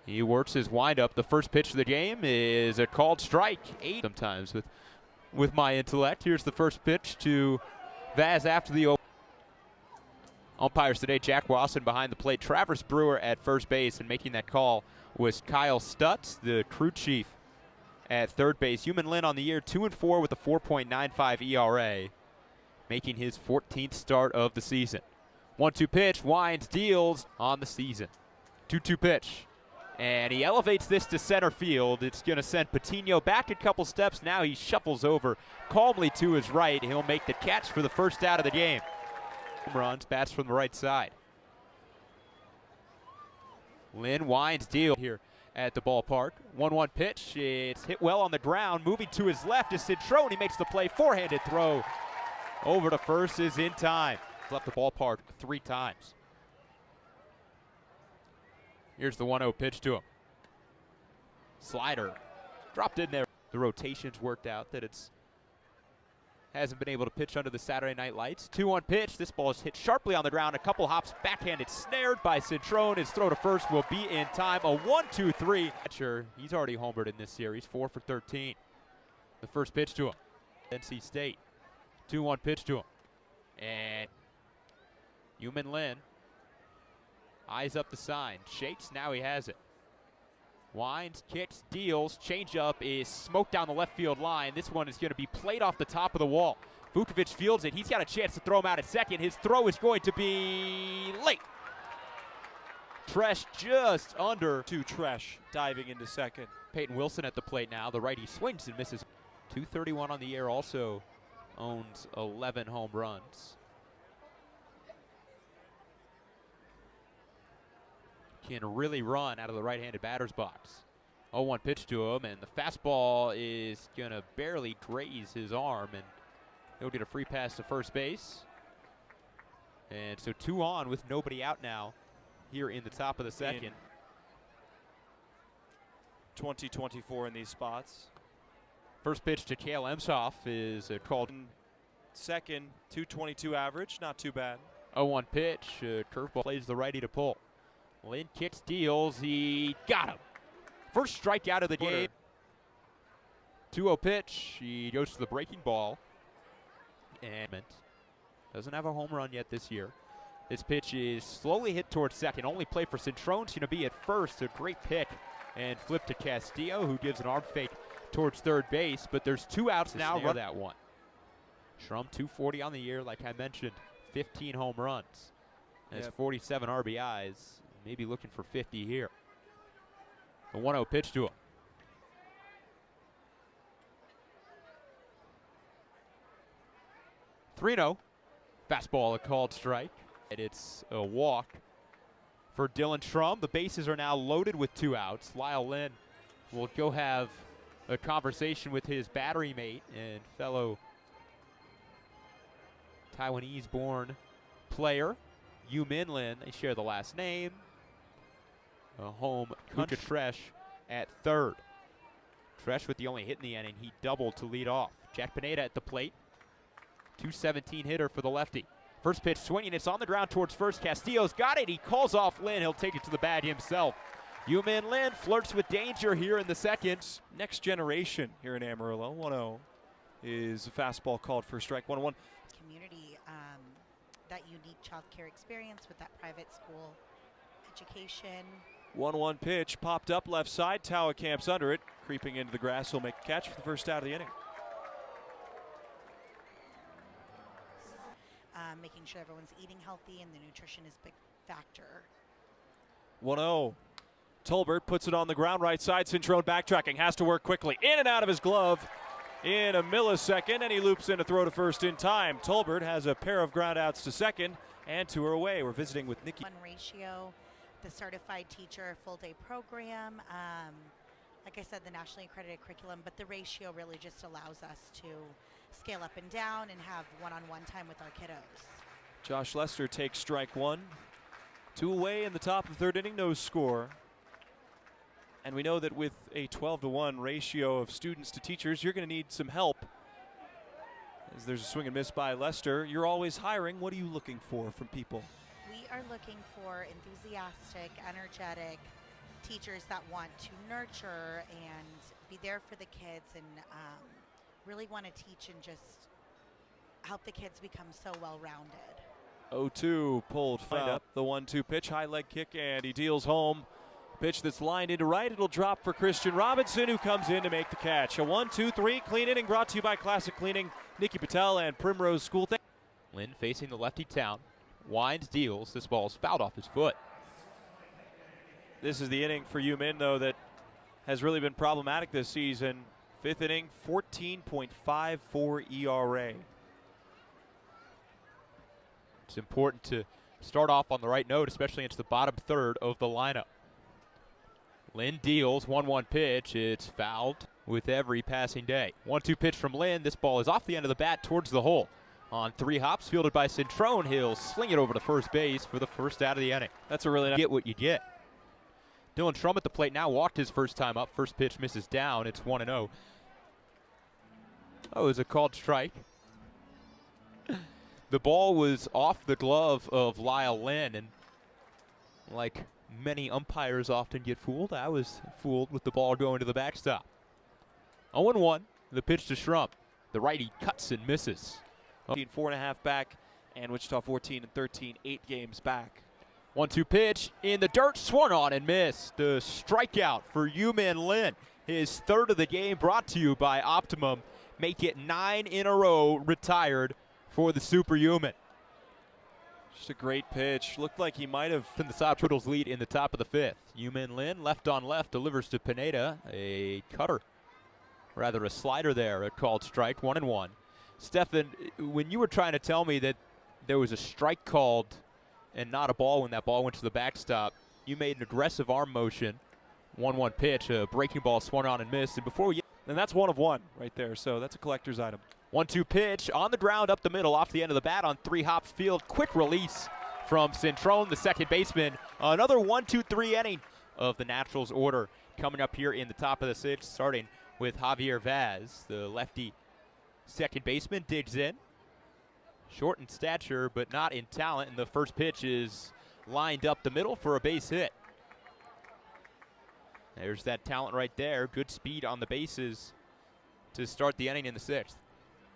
He works his windup. The first pitch of the game is a called strike. 8 sometimes with my intellect. Here's the first pitch to Vaz after the open. Umpires today, Jack Wasson behind the plate, Travis Brewer at first base, and making that call was Kyle Stutz, the crew chief at third base. Lynn on the year, 2-4 with a 4.95 ERA, making his 14th start of the season. 1-2 pitch, winds, deals on the season. 2-2 pitch, and he elevates this to center field. It's going to send Patino back a couple steps. Now he shuffles over calmly to his right. He'll make the catch for the first out of the game. Home runs, bats from the right side. Lynn winds, deal here at the ballpark. 1-1 pitch. It's hit well on the ground. Moving to his left is Citron. He makes the play. Four-handed throw over to first is in time. Left the ballpark 3 times. Here's the 1-0 pitch to him. Slider dropped in there. The rotations worked out that it's hasn't been able to pitch under the Saturday night lights. 2-1 pitch. This ball is hit sharply on the ground. A couple hops, backhanded, snared by Citron. His throw to first will be in time. A 1-2-3. He's already homered in this series, 4 for 13. The first pitch to him. NC State. 2-1 pitch to him. And Lynn eyes up the sign. Shakes, now he has it. Winds, kicks, deals. Changeup is smoked down the left field line. This one is going to be played off the top of the wall. Vukovic fields it. He's got a chance to throw him out at second. His throw is going to be late. Tresh just under. To Tresh diving into second. Peyton Wilson at the plate now. The righty swings and misses. 231 on the year, also owns 11 home runs. Can really run out of the right-handed batter's box. 0-1 pitch to him, and the fastball is going to barely graze his arm, and he'll get a free pass to first base. And so 2 on with nobody out now here in the top of the second. 20-24 in these spots. First pitch to Cale Emshoff is called. Second, 222 average, not too bad. 0-1 pitch, curveball plays the righty to pull. Lynn kicks, deals, he got him. First strikeout of the game. 2-0 pitch, he goes to the breaking ball. And doesn't have a home run yet this year. This pitch is slowly hit towards second. Only play for Citron's going to be at first. A great pick and flip to Castillo, who gives an arm fake towards third base. But there's 2 outs now for that one. Schrum 240 on the year, like I mentioned, 15 home runs. Has 47 RBIs. Maybe looking for 50 here. A 1-0 pitch to him. 3-0. Fastball, a called strike. And it's a walk for Dylan Schrum. The bases are now loaded with 2 outs. Lyle Lynn will go have a conversation with his battery mate and fellow Taiwanese-born player, Min Lin. They share the last name. A home Luka Tresh at third. Tresh with the only hit in the inning. He doubled to lead off. Jack Pineda at the plate. 217 hitter for the lefty. First pitch swinging. It's on the ground towards first. Castillo's got it. He calls off Lynn. He'll take it to the bag himself. Min Lin flirts with danger here in the second. Next generation here in Amarillo. 1-0 is a fastball called for strike. 1-1. Community, that unique child care experience with that private school education. 1-1 pitch popped up left side. Tawa camps under it. Creeping into the grass. He'll make a catch for the first out of the inning. Making sure everyone's eating healthy and the nutrition is a big factor. 1-0. Tolbert puts it on the ground right side. Citron backtracking. Has to work quickly. In and out of his glove in a millisecond, and he loops in to throw to first in time. Tolbert has a pair of ground outs to second, and 2 are away. We're visiting with Nikki. One ratio, the certified teacher full day program. Like I said, the nationally accredited curriculum, but the ratio really just allows us to scale up and down and have one-on-one time with our kiddos. Josh Lester takes strike 1. 2 away in the top of the 3rd inning, no score. And we know that with a 12-to-1 ratio of students to teachers, you're going to need some help. As there's a swing and miss by Lester, you're always hiring. What are you looking for from people? We are looking for enthusiastic, energetic, teachers that want to nurture and be there for the kids and really want to teach and just help the kids become so well-rounded. 0-2 pulled foul. Up the 1-2 pitch, high leg kick, and he deals home. Pitch that's lined into right. It'll drop for Christian Robinson, who comes in to make the catch. A 1-2-3 clean inning brought to you by Classic Cleaning, Nikki Patel and Primrose School. Lin facing the lefty town. Winds, deals. This ball's fouled off his foot. This is the inning for UMinn, though, that has really been problematic this season. Fifth inning, 14.54 ERA. It's important to start off on the right note, especially into the bottom third of the lineup. Lin deals, 1-1 pitch. It's fouled with every passing day. 1-2 pitch from Lin. This ball is off the end of the bat towards the hole. On 3 hops, fielded by Cintrone. He'll sling it over to first base for the first out of the inning. That's a really nice. Get what you get. Dylan Trum at the plate now, walked his first time up. First pitch misses down. It's 1-0. Oh, it was a called strike. The ball was off the glove of Lyle Lin, and like many umpires often get fooled, I was fooled with the ball going to the backstop. 0-1, the pitch to Shrum. The righty cuts and misses. 4.5 back, and Wichita 14 and 13, 8 games back. 1-2 pitch in the dirt, swung on and missed. The strikeout for UMinn Lin. His third of the game, brought to you by Optimum. Make it 9 in a row retired for the Super UMinn. Just a great pitch. Looked like he might have. The Sod Poodles lead in the top of the 5th. UMinn Lin, left on left, delivers to Pineda. A cutter, rather a slider there, a called strike, 1-1. Stefan, when you were trying to tell me that there was a strike called and not a ball when that ball went to the backstop, you made an aggressive arm motion. 1-1 pitch, a breaking ball swung on and missed. And before we get, and that's 1 of 1 right there, so that's a collector's item. 1-2 pitch on the ground up the middle, off the end of the bat on 3 hops field. Quick release from Cintrone, the second baseman. Another 1-2-3 inning of the Naturals order coming up here in the top of the 6th, starting with Javier Vaz, the lefty second baseman, digs in. Short in stature, but not in talent, and the first pitch is lined up the middle for a base hit. There's that talent right there. Good speed on the bases to start the inning in the 6th.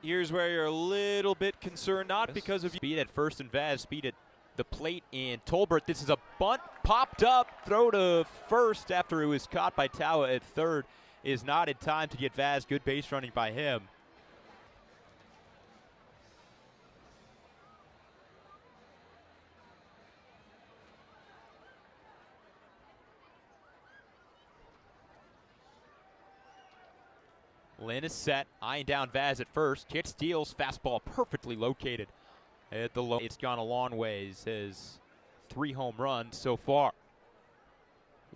Here's where you're a little bit concerned, not because of speed at first and Vaz, speed at the plate in Tolbert. This is a bunt, popped up, throw to first after it was caught by Tawa at third. Is not in time to get Vaz. Good base running by him. Lin is set, eyeing down Vaz at first. Kick, steals, fastball perfectly located at the low. It's gone a long ways. His 3 home runs so far.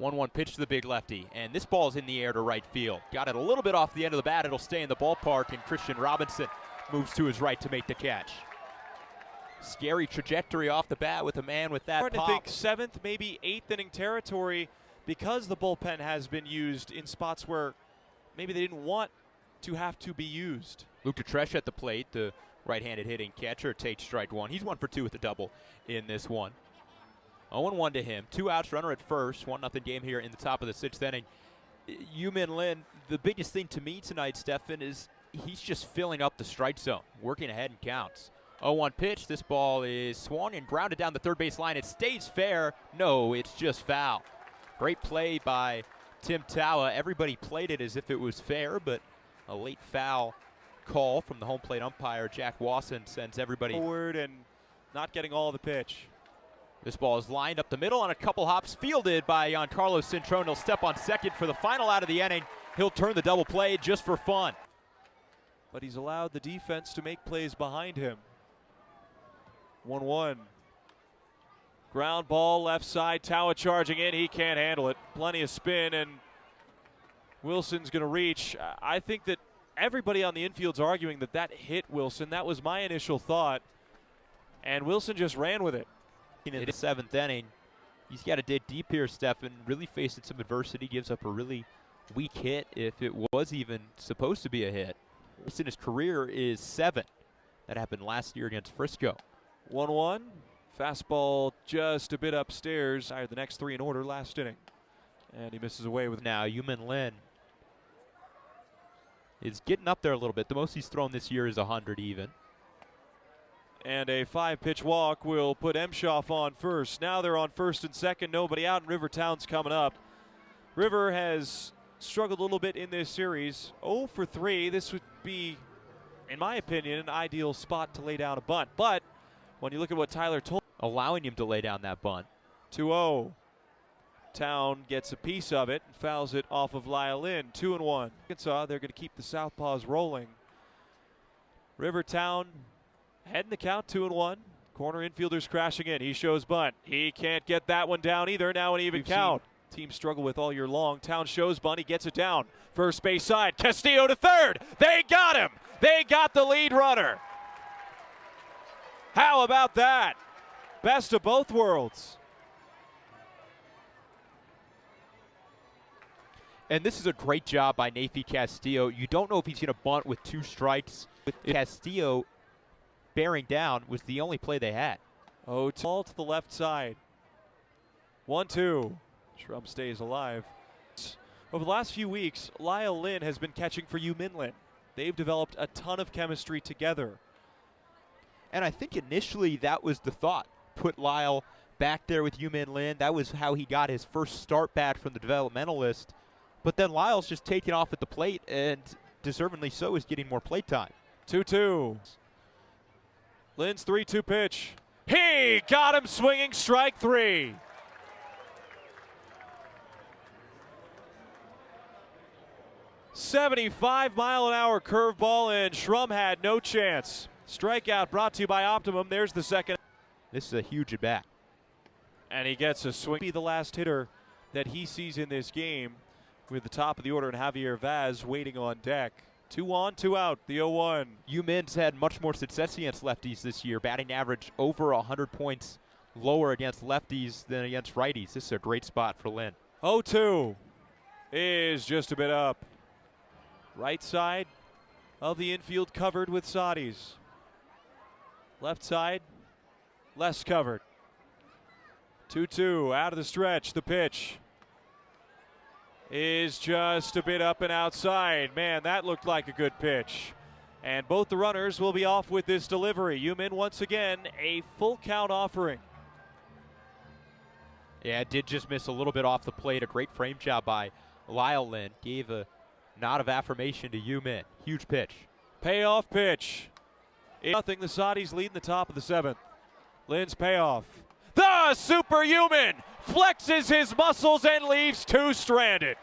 1-1 pitch to the big lefty, and this ball's in the air to right field. Got it a little bit off the end of the bat. It'll stay in the ballpark, and Christian Robinson moves to his right to make the catch. Scary trajectory off the bat with a man with that pop. pop. I think 7th, maybe 8th inning territory, because the bullpen has been used in spots where maybe they didn't want to have to be used. Luke Detresh at the plate, the right-handed hitting catcher, takes strike 1. He's 1 for 2 with a double in this one. 0-1 to him. 2 outs, runner at first. 1-0 game here in the top of the 6th inning. UMinn Lin, the biggest thing to me tonight, Stefan, is he's just filling up the strike zone, working ahead in counts. 0-1 pitch. This ball is swung and grounded down the third base line. It stays fair. No, it's just foul. Great play by Tim Tawa. Everybody played it as if it was fair, but a late foul call from the home plate umpire, Jack Wasson, sends everybody forward and not getting all the pitch. This ball is lined up the middle on a couple hops, fielded by Giancarlo Cintrone. He'll step on second for the final out of the inning. He'll turn the double play just for fun. But he's allowed the defense to make plays behind him. 1-1. Ground ball left side. Tawa charging in. He can't handle it. Plenty of spin, and Wilson's going to reach. I think that everybody on the infield's arguing that that hit Wilson. That was my initial thought. And Wilson just ran with it. In the 7th inning, he's got to dig deep here, Stefan. Really facing some adversity. Gives up a really weak hit if it was even supposed to be a hit. This in his career is 7. That happened last year against Frisco. 1-1. Fastball just a bit upstairs. The next 3 in order last inning. And he misses away with now. Lynn is getting up there a little bit. The most he's thrown this year is 100 even. And a 5-pitch walk will put Emshoff on first. Now they're on first and second. Nobody out, and Rivertown's coming up. River has struggled a little bit in this series. 0 for 3. This would be, in my opinion, an ideal spot to lay down a bunt. But when you look at what Tyler told, allowing him to lay down that bunt. 2-0. Town gets a piece of it and fouls it off of Lyle Lynn. 2-1. Arkansas, they're going to keep the southpaws rolling. Rivertown heading the count 2-1. Corner infielder's crashing in. He shows bunt. He can't get that one down either. Now an even count. Teams struggle with all year long. Town shows bunt. He gets it down. First base side. Castillo to third. They got him. They got the lead runner. How about that? Best of both worlds. And this is a great job by Nafi Castillo. You don't know if he's going to bunt with 2 strikes. With Castillo bearing down was the only play they had. Oh, tall to the left side. 1-2. Shrum stays alive. Over the last few weeks, Lyle Lynn has been catching for Lynn. They've developed a ton of chemistry together. And I think initially that was the thought. Put Lyle back there with Lynn. That was how he got his first start back from the developmental list. But then Lyle's just taking off at the plate, and deservedly so is getting more plate time. 2-2. Lynn's 3-2 pitch. He got him swinging, strike 3. '75-mile-an-hour curveball, and Shrum had no chance. Strikeout brought to you by Optimum. There's the second. This is a huge at-bat. And he gets a swing. Be the last hitter that he sees in this game, with the top of the order and Javier Vaz waiting on deck. 2 on, 2 out, the 0-1. Min's had much more success against lefties this year, batting average over 100 points lower against lefties than against righties. This is a great spot for Lynn. 0-2 is just a bit up. Right side of the infield covered with Saudis. Left side, less covered. 2-2 out of the stretch, the pitch is just a bit up and outside. Man, that looked like a good pitch. And both the runners will be off with this delivery. Min once again, a full count offering. Yeah, it did just miss a little bit off the plate. A great frame job by Lyle Lynn. Gave a nod of affirmation to Min. Huge pitch. Payoff pitch. Nothing, the Saudis lead in the top of the 7th. Lynn's payoff. The superhuman flexes his muscles and leaves 2 stranded.